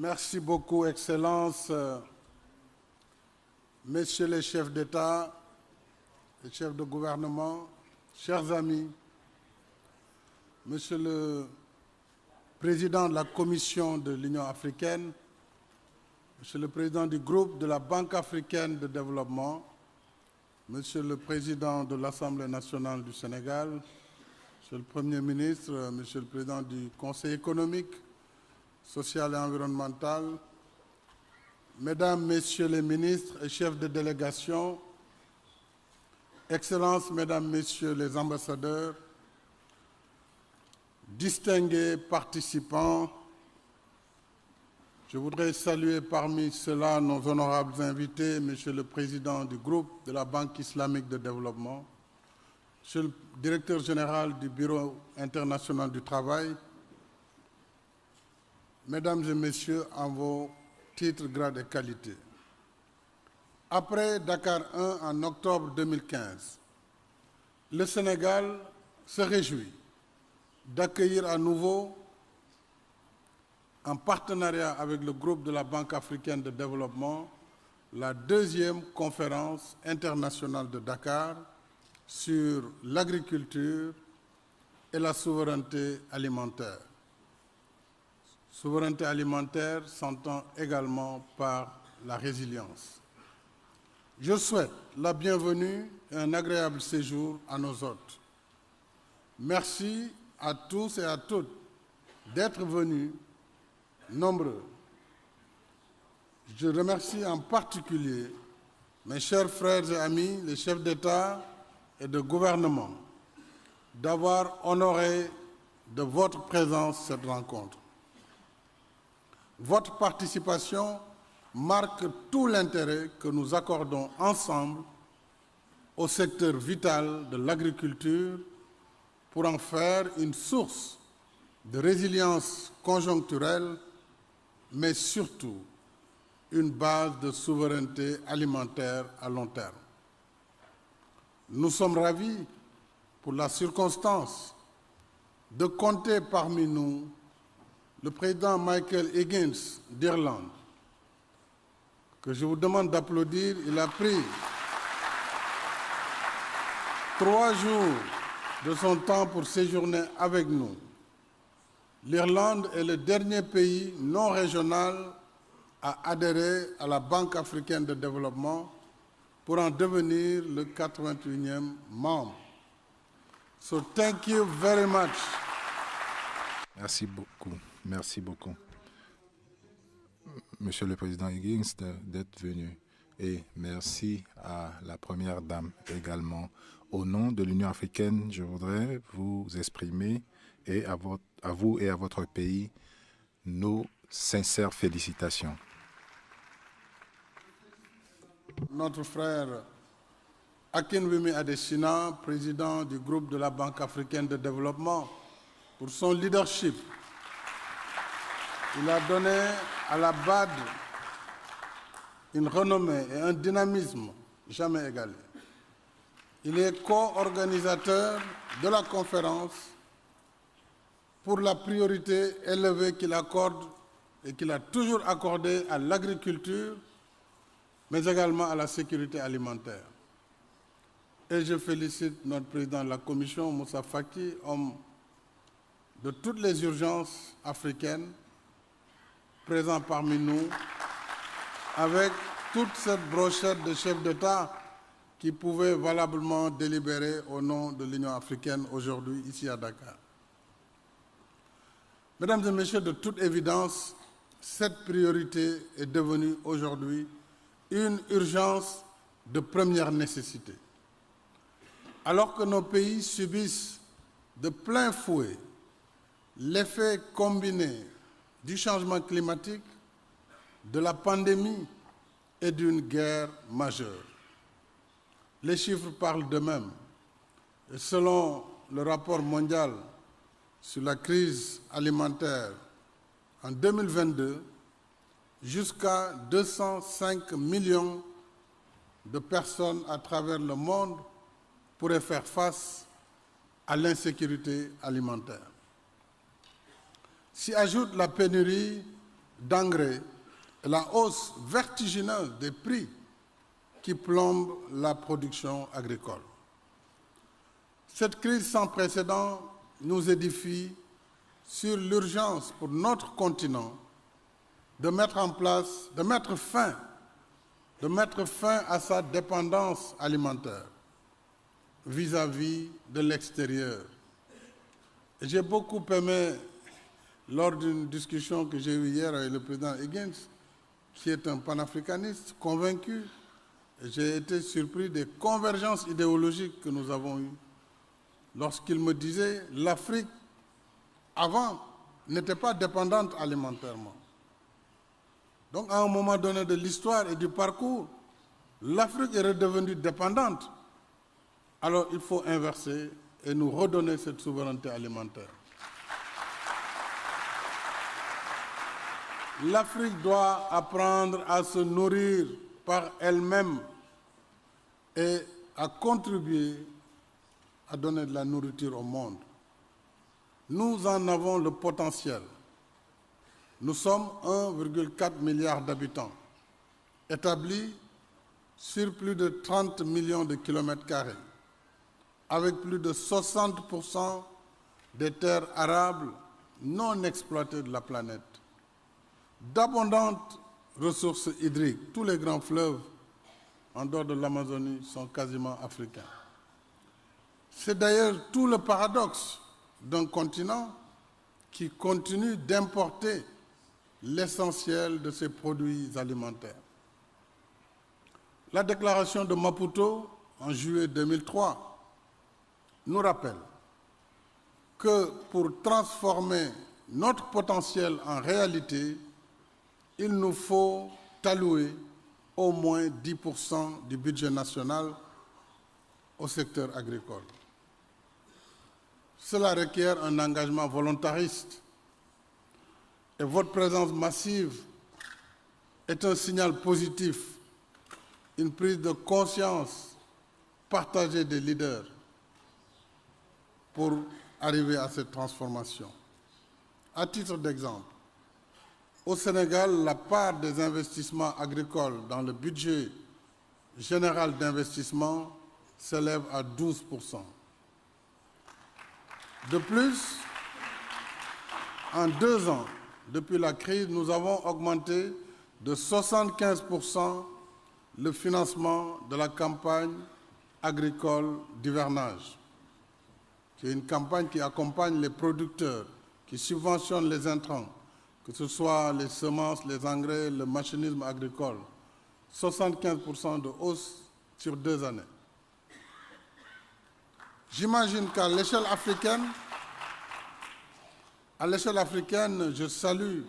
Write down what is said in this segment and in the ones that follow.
Merci beaucoup, Excellences, Messieurs les chefs d'État, les chefs de gouvernement, chers amis, Monsieur le Président de la Commission de l'Union africaine, Monsieur le Président du groupe de la Banque africaine de développement, Monsieur le Président de l'Assemblée nationale du Sénégal, Monsieur le Premier ministre, Monsieur le Président du Conseil économique, social et environnemental, Mesdames, Messieurs les ministres et chefs de délégation, Excellences, Mesdames, Messieurs les ambassadeurs, distingués participants, je voudrais saluer parmi ceux-là nos honorables invités, Monsieur le Président du groupe de la Banque islamique de développement, Monsieur le Directeur général du Bureau international du travail, Mesdames et Messieurs, en vos titres, grades et qualités. Après Dakar 1 en octobre 2015, le Sénégal se réjouit d'accueillir à nouveau, en partenariat avec le groupe de la Banque africaine de développement, la deuxième conférence internationale de Dakar sur l'agriculture et la souveraineté alimentaire. Souveraineté alimentaire s'entend également par la résilience. Je souhaite la bienvenue et un agréable séjour à nos hôtes. Merci à tous et à toutes d'être venus nombreux. Je remercie en particulier mes chers frères et amis, les chefs d'État et de gouvernement, d'avoir honoré de votre présence cette rencontre. Votre participation marque tout l'intérêt que nous accordons ensemble au secteur vital de l'agriculture pour en faire une source de résilience conjoncturelle, mais surtout une base de souveraineté alimentaire à long terme. Nous sommes ravis, pour la circonstance, de compter parmi nous le président Michael Higgins d'Irlande, que je vous demande d'applaudir. Il a pris 3 jours de son temps pour séjourner avec nous. L'Irlande est le dernier pays non régional à adhérer à la Banque africaine de développement pour en devenir le 81e membre. So thank you very much. Merci beaucoup. Merci beaucoup, Monsieur le Président Higgins, d'être venu. Et merci à la Première Dame également. Au nom de l'Union africaine, je voudrais vous exprimer et à vous et à votre pays nos sincères félicitations. Notre frère Akinwumi Adesina, président du groupe de la Banque africaine de développement, pour son leadership. Il a donné à la BAD une renommée et un dynamisme jamais égalés. Il est co-organisateur de la conférence pour la priorité élevée qu'il accorde et qu'il a toujours accordée à l'agriculture, mais également à la sécurité alimentaire. Et je félicite notre président de la Commission, Moussa Faki, homme de toutes les urgences africaines, présent parmi nous, avec toute cette brochette de chefs d'État qui pouvaient valablement délibérer au nom de l'Union africaine aujourd'hui, ici à Dakar. Mesdames et Messieurs, de toute évidence, cette priorité est devenue aujourd'hui une urgence de première nécessité. Alors que nos pays subissent de plein fouet l'effet combiné du changement climatique, de la pandémie et d'une guerre majeure. Les chiffres parlent d'eux-mêmes. Et selon le rapport mondial sur la crise alimentaire, en 2022, jusqu'à 205 millions de personnes à travers le monde pourraient faire face à l'insécurité alimentaire. S'y ajoute la pénurie d'engrais et la hausse vertigineuse des prix qui plombe la production agricole. Cette crise sans précédent nous édifie sur l'urgence pour notre continent de mettre fin à sa dépendance alimentaire vis-à-vis de l'extérieur. J'ai beaucoup aimé, lors d'une discussion que j'ai eue hier avec le président Higgins, qui est un panafricaniste convaincu, j'ai été surpris des convergences idéologiques que nous avons eues lorsqu'il me disait que l'Afrique, avant, n'était pas dépendante alimentairement. Donc, à un moment donné de l'histoire et du parcours, l'Afrique est redevenue dépendante. Alors, il faut inverser et nous redonner cette souveraineté alimentaire. L'Afrique doit apprendre à se nourrir par elle-même et à contribuer à donner de la nourriture au monde. Nous en avons le potentiel. Nous sommes 1,4 milliard d'habitants, établis sur plus de 30 millions de kilomètres carrés, avec plus de 60% des terres arables non exploitées de la planète, d'abondantes ressources hydriques. Tous les grands fleuves, en dehors de l'Amazonie, sont quasiment africains. C'est d'ailleurs tout le paradoxe d'un continent qui continue d'importer l'essentiel de ses produits alimentaires. La déclaration de Maputo en juillet 2003 nous rappelle que pour transformer notre potentiel en réalité, il nous faut allouer au moins 10% du budget national au secteur agricole. Cela requiert un engagement volontariste et votre présence massive est un signal positif, une prise de conscience partagée des leaders pour arriver à cette transformation. À titre d'exemple, au Sénégal, la part des investissements agricoles dans le budget général d'investissement s'élève à 12%. De plus, en 2 ans, depuis la crise, nous avons augmenté de 75% le financement de la campagne agricole d'hivernage, qui est une campagne qui accompagne les producteurs, qui subventionne les intrants, que ce soit les semences, les engrais, le machinisme agricole. 75% de hausse sur 2 années. J'imagine qu'à l'échelle africaine, je salue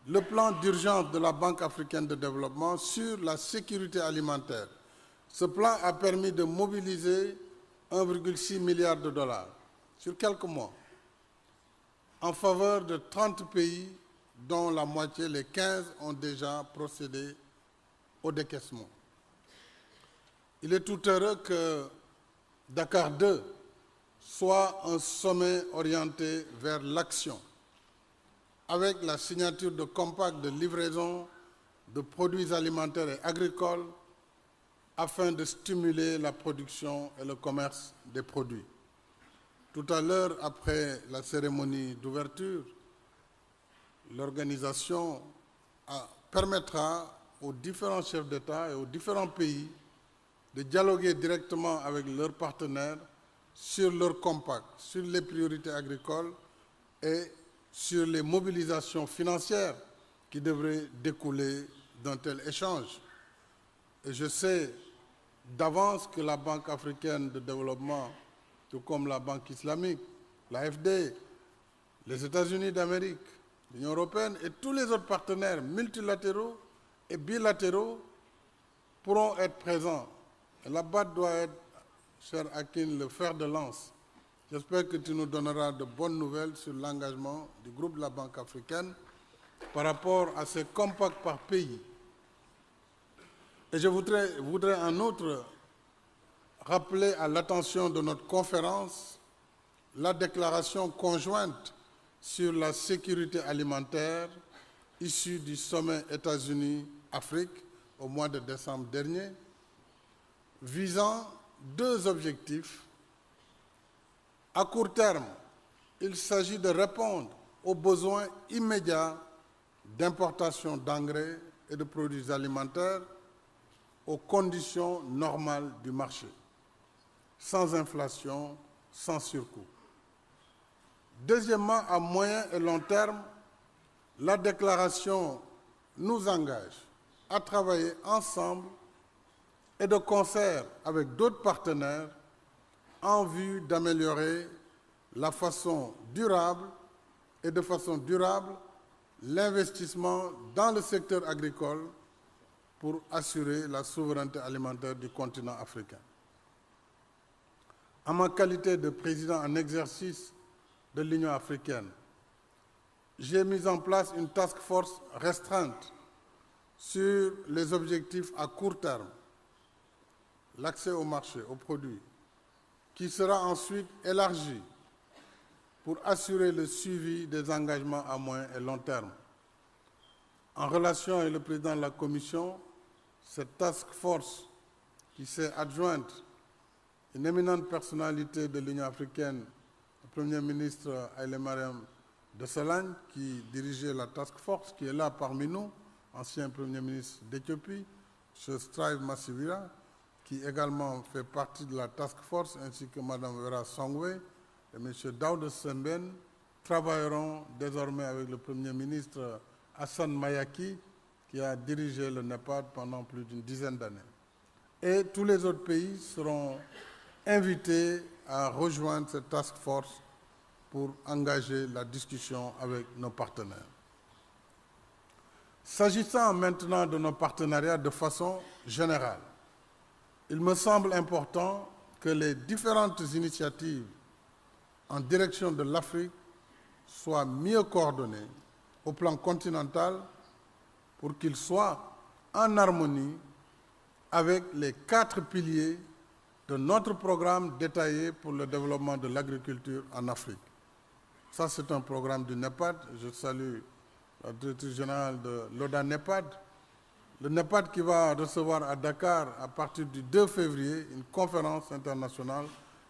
le plan d'urgence de la Banque africaine de développement sur la sécurité alimentaire. Ce plan a permis de mobiliser 1,6 milliard de dollars sur quelques mois en faveur de 30 pays dont la moitié, les 15, ont déjà procédé au décaissement. Il est tout heureux que Dakar 2 soit un sommet orienté vers l'action, avec la signature de compacts de livraison de produits alimentaires et agricoles afin de stimuler la production et le commerce des produits. Tout à l'heure, après la cérémonie d'ouverture, l'organisation permettra aux différents chefs d'État et aux différents pays de dialoguer directement avec leurs partenaires sur leurs compacts, sur les priorités agricoles et sur les mobilisations financières qui devraient découler d'un tel échange. Et je sais d'avance que la Banque africaine de développement, tout comme la Banque islamique, l'AFD, les États-Unis d'Amérique, l'Union européenne et tous les autres partenaires multilatéraux et bilatéraux pourront être présents. Et la BAD doit être, cher Akin, le fer de lance. J'espère que tu nous donneras de bonnes nouvelles sur l'engagement du groupe de la Banque africaine par rapport à ces compacts par pays. Et je voudrais en outre rappeler à l'attention de notre conférence la déclaration conjointe sur la sécurité alimentaire issu du sommet États-Unis-Afrique au mois de décembre dernier, visant deux objectifs. À court terme, il s'agit de répondre aux besoins immédiats d'importation d'engrais et de produits alimentaires aux conditions normales du marché, sans inflation, sans surcoût. Deuxièmement, à moyen et long terme, la déclaration nous engage à travailler ensemble et de concert avec d'autres partenaires en vue d'améliorer de façon durable l'investissement dans le secteur agricole pour assurer la souveraineté alimentaire du continent africain. En ma qualité de président en exercice de l'Union africaine, j'ai mis en place une task force restreinte sur les objectifs à court terme, l'accès au marché, aux produits, qui sera ensuite élargie pour assurer le suivi des engagements à moyen et long terme. En relation avec le président de la Commission, cette task force qui s'est adjointe une éminente personnalité de l'Union africaine, le Premier ministre Haïlé Mariam Desalegn, qui dirigeait la task force, qui est là parmi nous, ancien Premier ministre d'Éthiopie, M. Strive Massivira, qui également fait partie de la task force, ainsi que Mme Vera Songwe et M. Daouda Semben, travailleront désormais avec le Premier ministre Hassan Mayaki, qui a dirigé le NEPAD pendant plus d'une dizaine d'années. Et tous les autres pays seront invités à rejoindre cette task force pour engager la discussion avec nos partenaires. S'agissant maintenant de nos partenariats de façon générale, il me semble important que les différentes initiatives en direction de l'Afrique soient mieux coordonnées au plan continental pour qu'ils soient en harmonie avec les 4 piliers de notre programme détaillé pour le développement de l'agriculture en Afrique. Ça, c'est un programme du NEPAD. Je salue la directrice générale de l'ODA-NEPAD. Le NEPAD qui va recevoir à Dakar, à partir du 2 février, une conférence internationale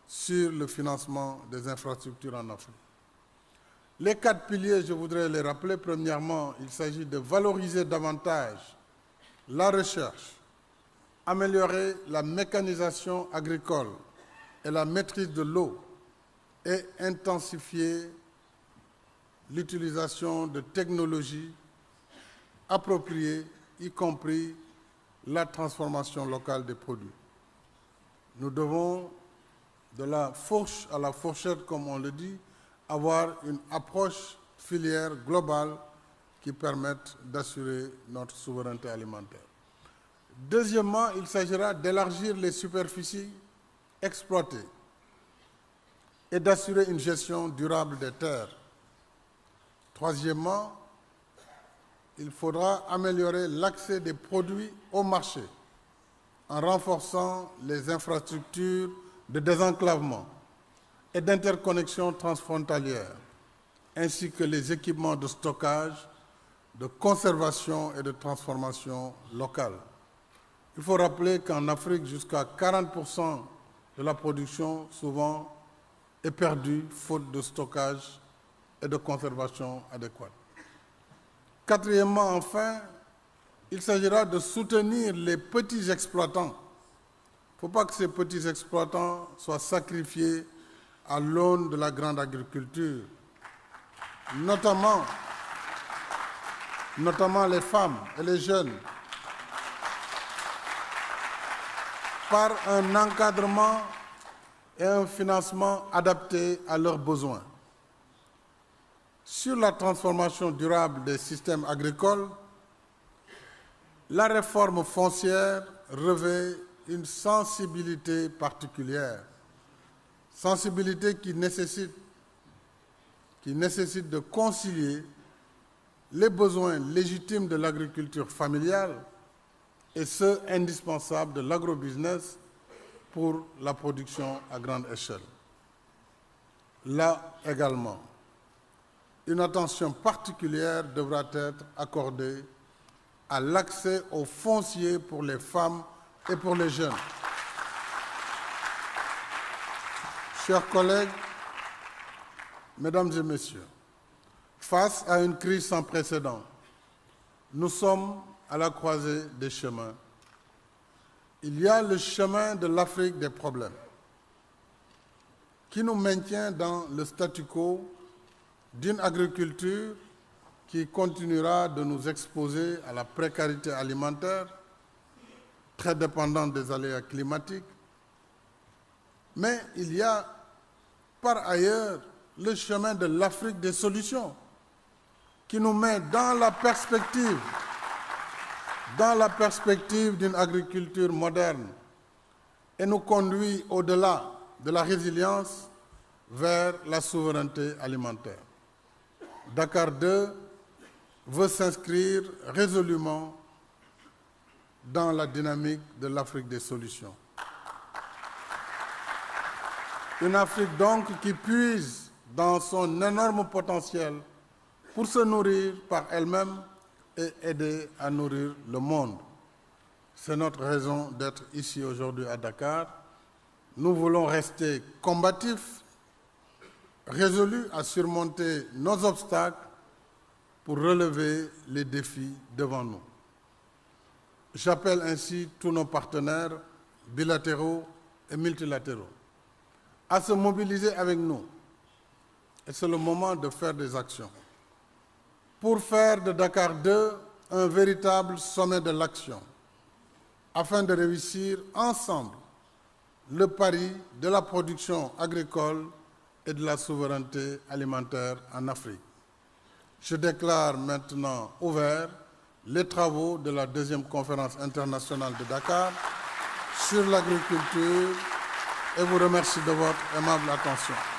sur le financement des infrastructures en Afrique. Les 4 piliers, je voudrais les rappeler. Premièrement, il s'agit de valoriser davantage la recherche, améliorer la mécanisation agricole et la maîtrise de l'eau et intensifier l'utilisation de technologies appropriées, y compris la transformation locale des produits. Nous devons, de la fourche à la fourchette, comme on le dit, avoir une approche filière globale qui permette d'assurer notre souveraineté alimentaire. Deuxièmement, il s'agira d'élargir les superficies exploitées et d'assurer une gestion durable des terres. Troisièmement, il faudra améliorer l'accès des produits au marché en renforçant les infrastructures de désenclavement et d'interconnexion transfrontalière, ainsi que les équipements de stockage, de conservation et de transformation locale. Il faut rappeler qu'en Afrique, jusqu'à 40% de la production, souvent, est perdue faute de stockage et de conservation adéquate. Quatrièmement, enfin, il s'agira de soutenir les petits exploitants. Il ne faut pas que ces petits exploitants soient sacrifiés à l'aune de la grande agriculture, notamment les femmes et les jeunes, par un encadrement et un financement adaptés à leurs besoins. Sur la transformation durable des systèmes agricoles, la réforme foncière revêt une sensibilité particulière, sensibilité qui nécessite de concilier les besoins légitimes de l'agriculture familiale et ceux indispensables de l'agrobusiness pour la production à grande échelle. Là également, une attention particulière devra être accordée à l'accès au foncier pour les femmes et pour les jeunes. Chers collègues, mesdames et messieurs, face à une crise sans précédent, nous sommes à la croisée des chemins. Il y a le chemin de l'Afrique des problèmes, qui nous maintient dans le statu quo d'une agriculture qui continuera de nous exposer à la précarité alimentaire, très dépendante des aléas climatiques. Mais il y a par ailleurs le chemin de l'Afrique des solutions, qui nous met dans la perspective d'une agriculture moderne et nous conduit au-delà de la résilience vers la souveraineté alimentaire. Dakar 2 veut s'inscrire résolument dans la dynamique de l'Afrique des solutions. Une Afrique donc qui puise dans son énorme potentiel pour se nourrir par elle-même et aider à nourrir le monde. C'est notre raison d'être ici aujourd'hui à Dakar. Nous voulons rester combatifs, résolus à surmonter nos obstacles pour relever les défis devant nous. J'appelle ainsi tous nos partenaires bilatéraux et multilatéraux à se mobiliser avec nous. Et c'est le moment de faire des actions pour faire de Dakar 2 un véritable sommet de l'action, afin de réussir ensemble le pari de la production agricole et de la souveraineté alimentaire en Afrique. Je déclare maintenant ouverts les travaux de la deuxième conférence internationale de Dakar sur l'agriculture et vous remercie de votre aimable attention.